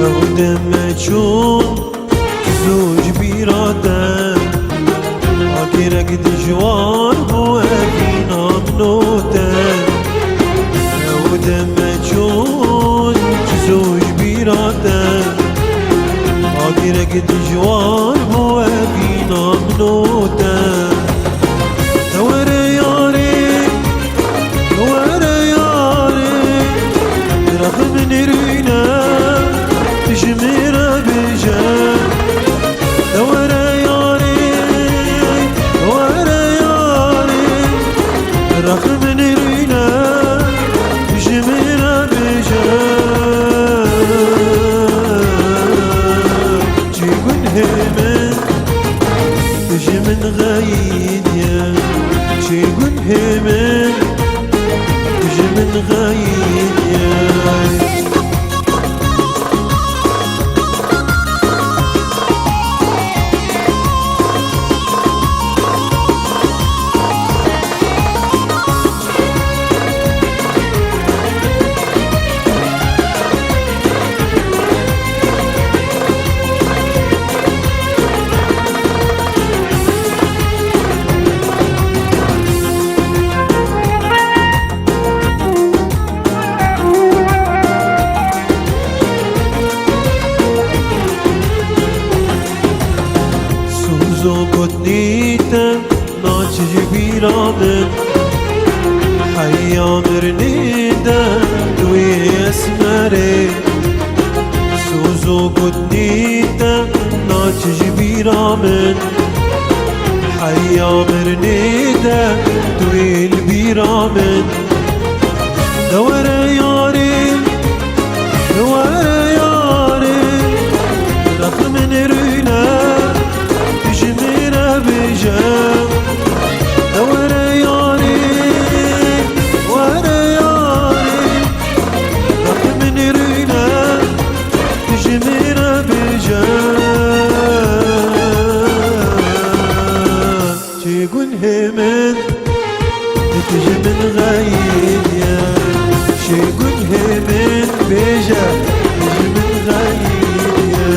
دم چون زوج بیرادن آگرک دجوار بو افینام نوتن دم چون زوج بیرادن آگرک دجوار بو افینام نوتن دوره یاری رقم نرینه تجميرة بجان ورا ياري رقم نرينا تجميرة بجان جيبن همن تجمن غايد يا جيبن همن تجمن غايد يا سوزو قدنيتا ناچج بيرامن حيامر نيدا دوي اسمري سوزو قدنيتا ناچج بيرامن حيامر نيدا دوي البيرامن دورة ياري رقم نرينا تجميرة بجان ورا ياري رقم نرينا تجميرة بجان تيقون همن تجمن غايد يا شيقون همن بجان تجمن غايد يا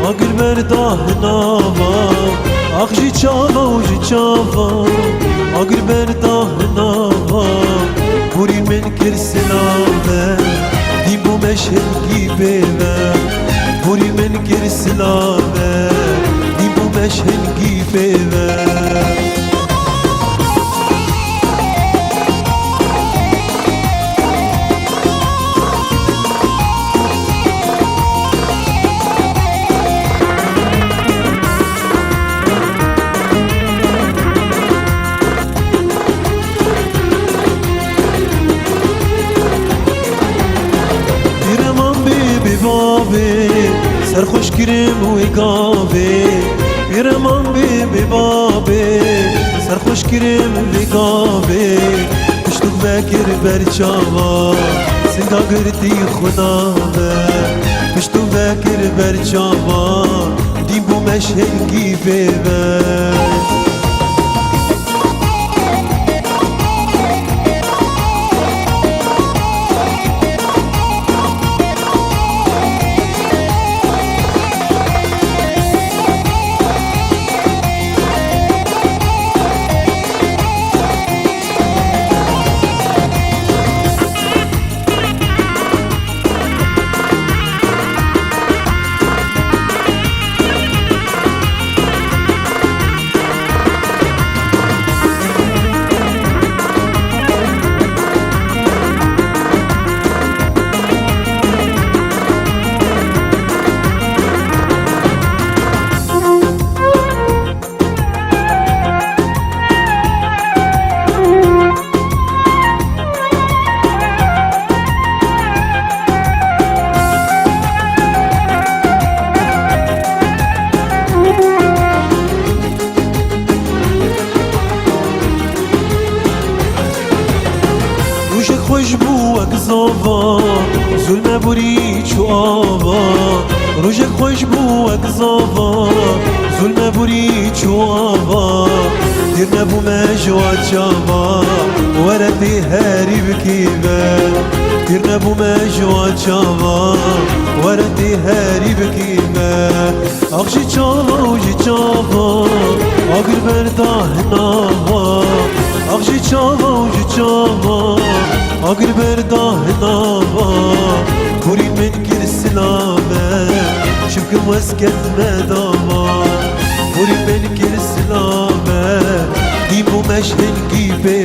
اگر برده نوا اخجی چاوا اگر برده نوا بوری من کرسلامه دیمو مشهد گیبه بوری من کرسلامه دیمو مشهد گیبه سرخوش کرم و گاوه پیرمان بی بابه سرخوش کرم و گاوه پشتوک بکر برچاوا سنگا گردی خداوه پشتوک بکر برچاوا دیم بو مشهنگی بیوه بوری چو آوا روژک خوش بو وک زاوا ظلم بوری چو آوا دیر نبو مجوا چاوا ورد هاری بکیبه دیر نبو مجوا چاوا ورد هاری بکیبه آخشی چاوا و جی چاوا آگر برده ناوا آخشی چاوا و جی چاوا آگر برده ناوا کوری من گر سلامه شبکم واسکت مداوا کوری من گر سلامه دیمو مشهن گیبه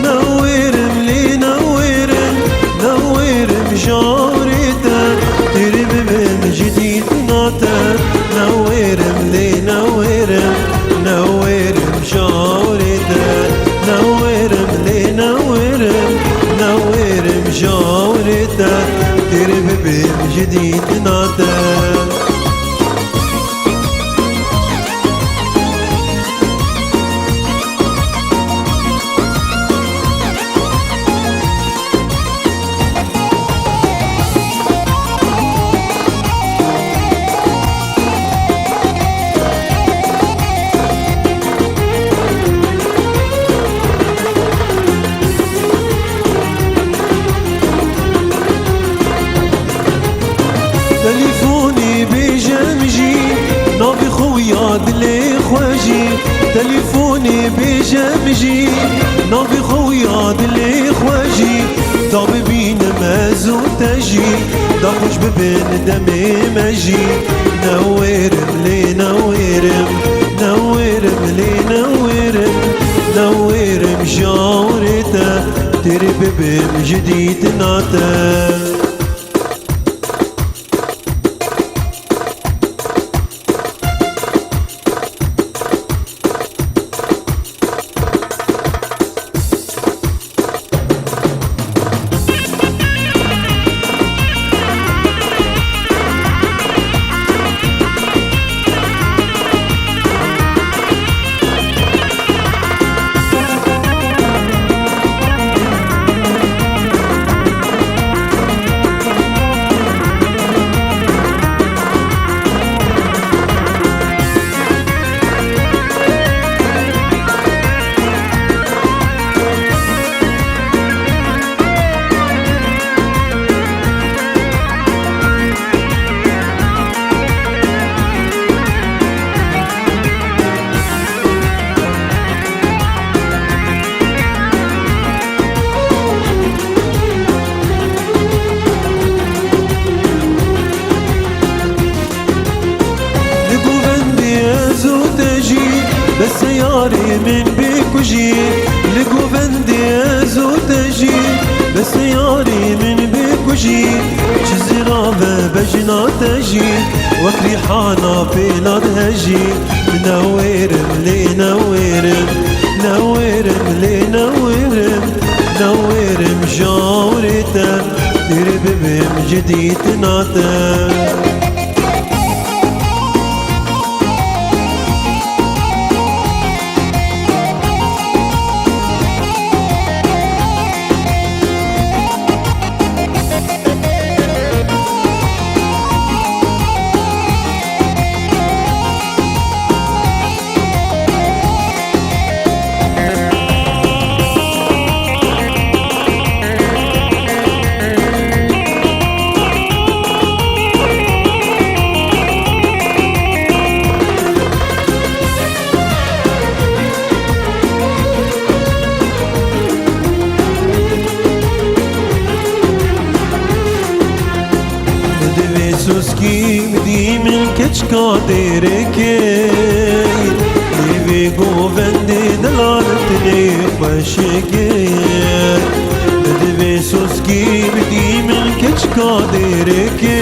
نويرم لي نويرم نويرم جارته ترب من جديد ناته نويرم لي نويرم نويرم جارته نويرم لي نويرم نويرم جارته ترب من جديد ناته تليفوني بجمجي نافي خويا دلي خواجي تليفوني بجمجي نافي خويا دلي خواجي ضاب بين مازو تجي ضاقوش ببين دمي مجي نويرم لي نويرم نويرم لي نويرم نويرم جاورته ترب بين جديد ناته بس ياري من بكجي لقو بندي زوتجي بس ياري من بكجي شزرابة بجنا تجي وكري حانا بلاد هجي نويرم لي نويرم نويرم لي نويرم نويرم جاورته ترب بم جديد ناته سوسکی دی من کچ کادرکی لیوی گووند دلالت لی خوشگی دوی سوسکی دی من کچ کادرکی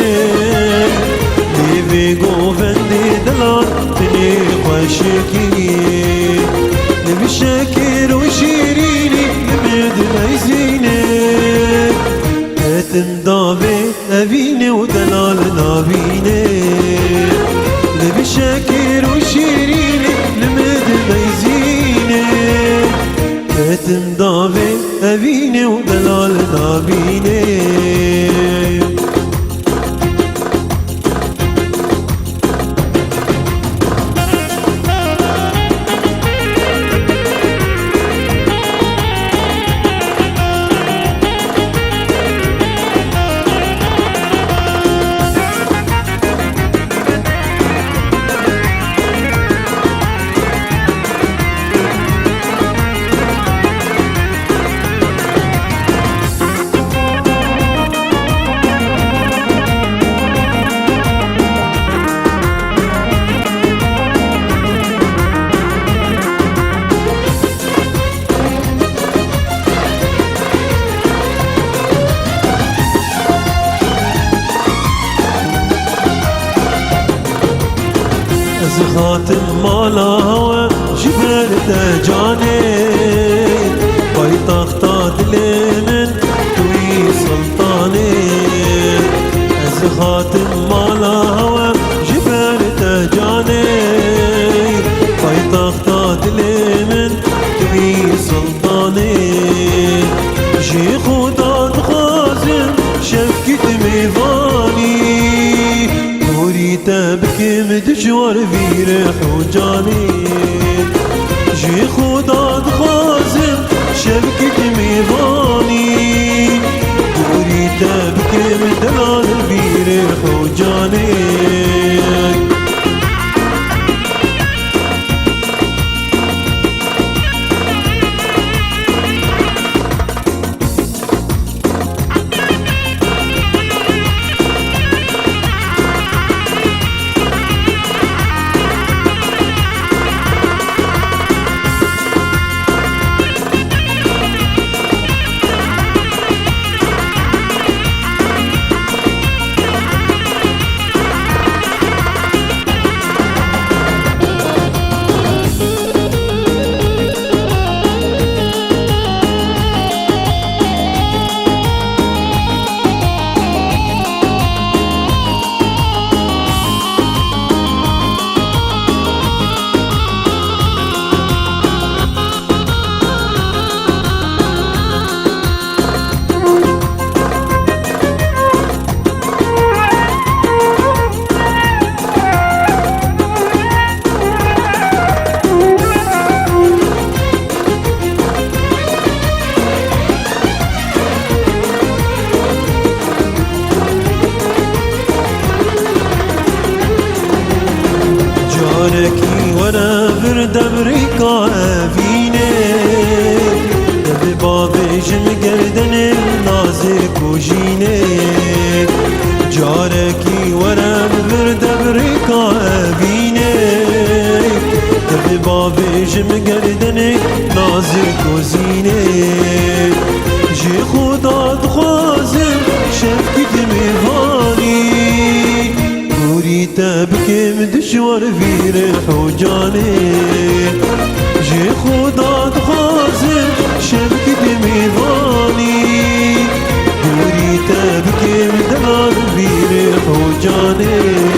لیوی گووند دلالت لی خوشگی نبی شکر و شیرینی نمید میزینه اتم داوی اوینه و دلال نابینه نبی شکر و شیرینی نمید میزینه اتم داوی اوینه و دلال نابینه خاتم مالا هوا جبرت جاني بايطخت دل من توي سلطاني خاتم مالا هوا جبرت جاني بايطخت دل من توي سلطاني جي خدا خازم شفكت ميفاني تبكي مدجور في ريح وجاني جي خداد خازم شبكة ميضاني دوري تبكي مدلال في ريح وجاني وانا برد امريكا فيني دبي بابي جن قردن النازك وجيني جاركي وانا برد امريكا فيني دبي بابي جن قردن نازك وزيني جي خدا دخوازم شفكت ميفاني تبكي مدشور في ريح وجاني جي خداد خازم شبكة ميضاني دوري تبكي مدلال في ريح وجاني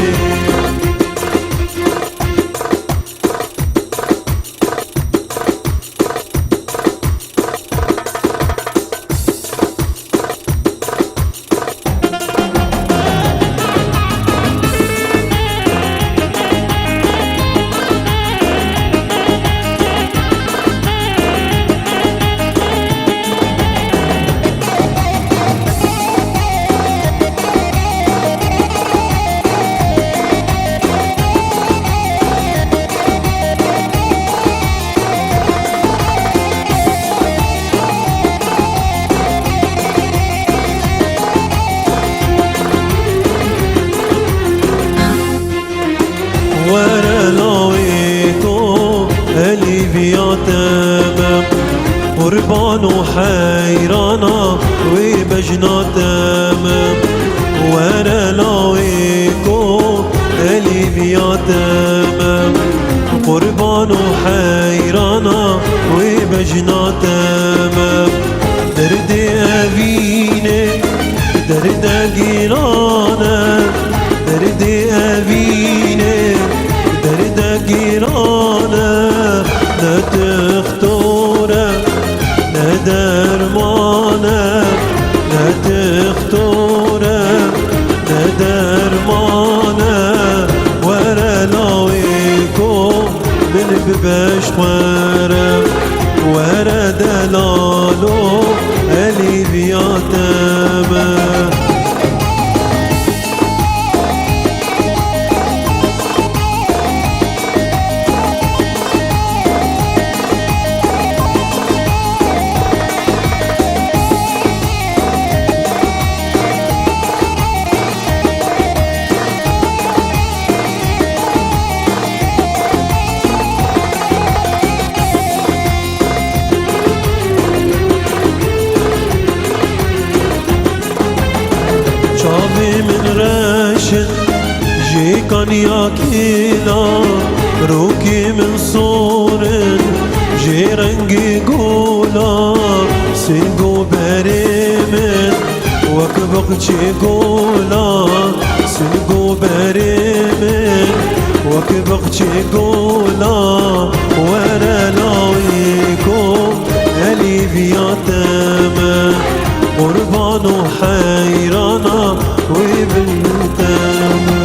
تمام قربان وحيرانا وبجنا تمام ورا لاويكو اليفيا تمام قربان وحيرانا وبجنا تمام دردي أبيني درد جيرانا دردي أبيني درد جيرانا لا تختوره لا درمانه لا تختوره لا درمانه ورا لاويكو من ببشوره ورا دلالو اليفيا تمام من راشد جيكان ياكينا روكي من صورن جي رنجي قولا سنقو بريمن وكبقشي قولا سنقو بريمن وكبقشي قولا ورا لاويكو اليفيا تمام قربان وحيرانا وبنتامة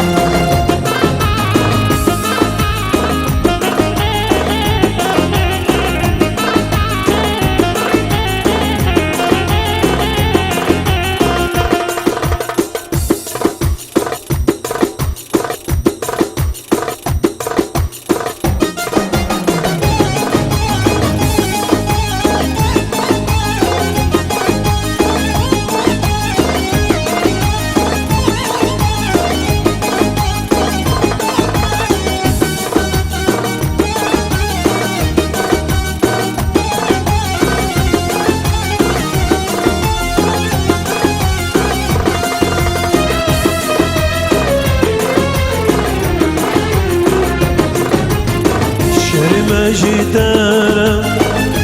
جيتارا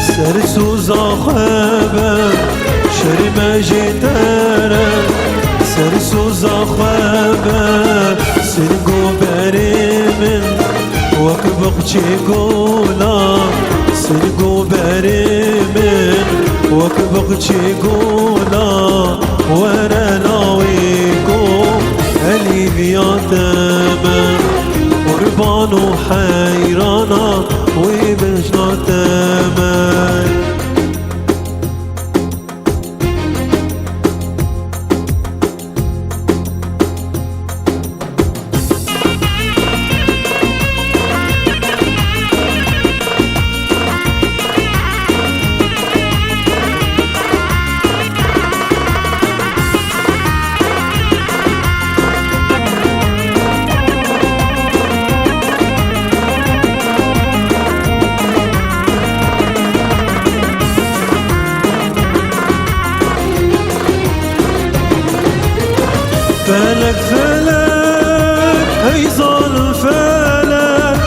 سرسوزا خابا شرما جيتارا سرسوزا خابا سنقو بريمن وكبقشي قولا سنقو بريمن وكبقشي قولا ورا لاويكو اليفيا تمام قربان وحيرانا وبجنا تمام فلك فلك هي ظل فلك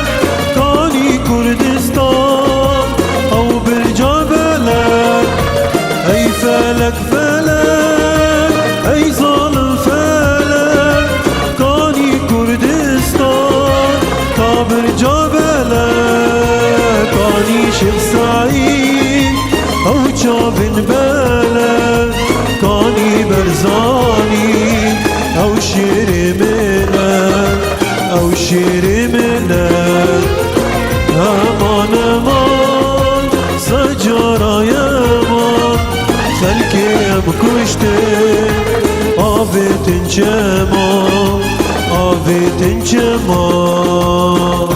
كاني كردستان أو بالجبلك هي فلك فلك هي ظل فلك كاني كردستان كابر جبلك كاني شيخ سعيد أو جابن بلد كاني برزاني أو شير منك أو شير منك أمان أمان سجارة يمان خلكي يم كشتي آفت انجمان آفت انجمان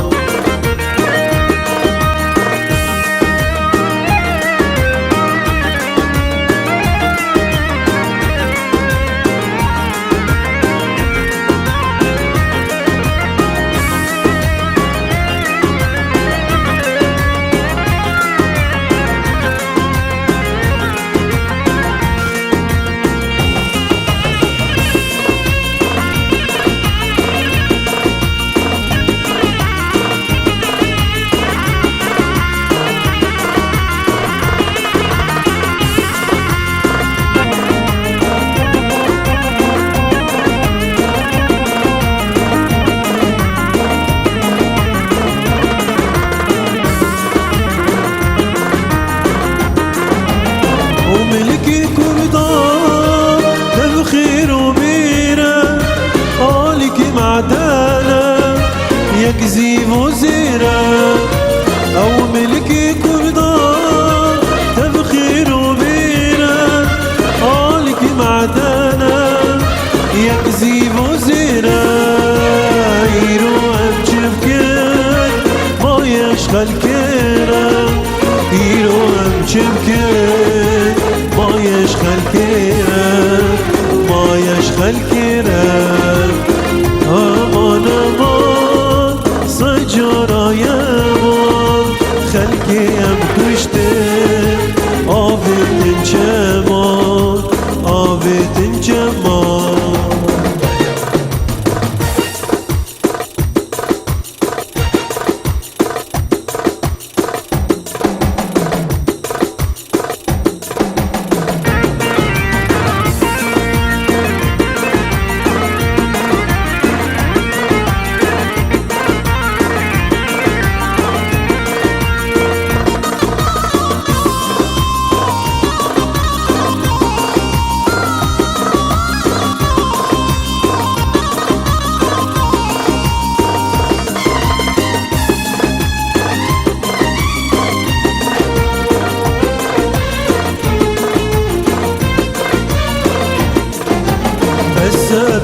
خلقی رم امان امان سجارای امان خلقی ام کشته آویدن جمان آویدن جمان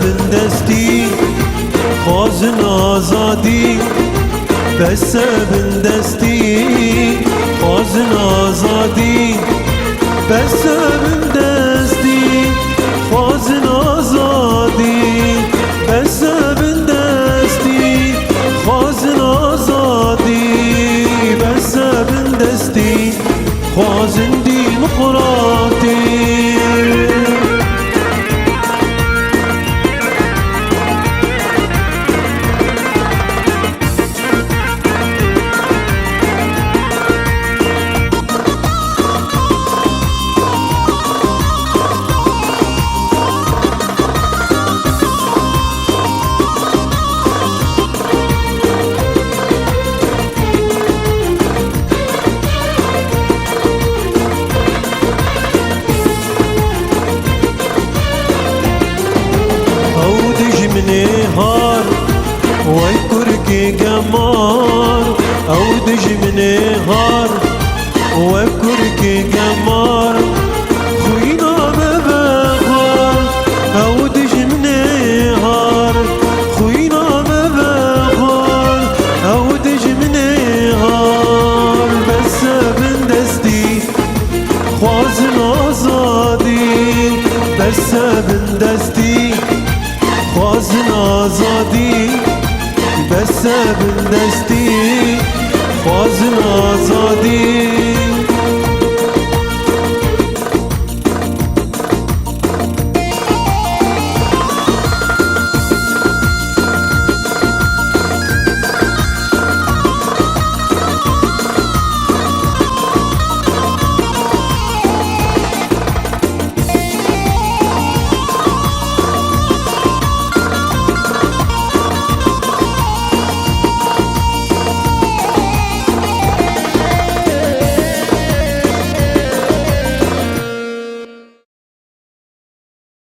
بن دستی خوازن آزادی بس بن دستی خوازن آزادی بس بن دستی خوازن آزادی بس بن دستی خوازن آزادی بس بن دستی خوازن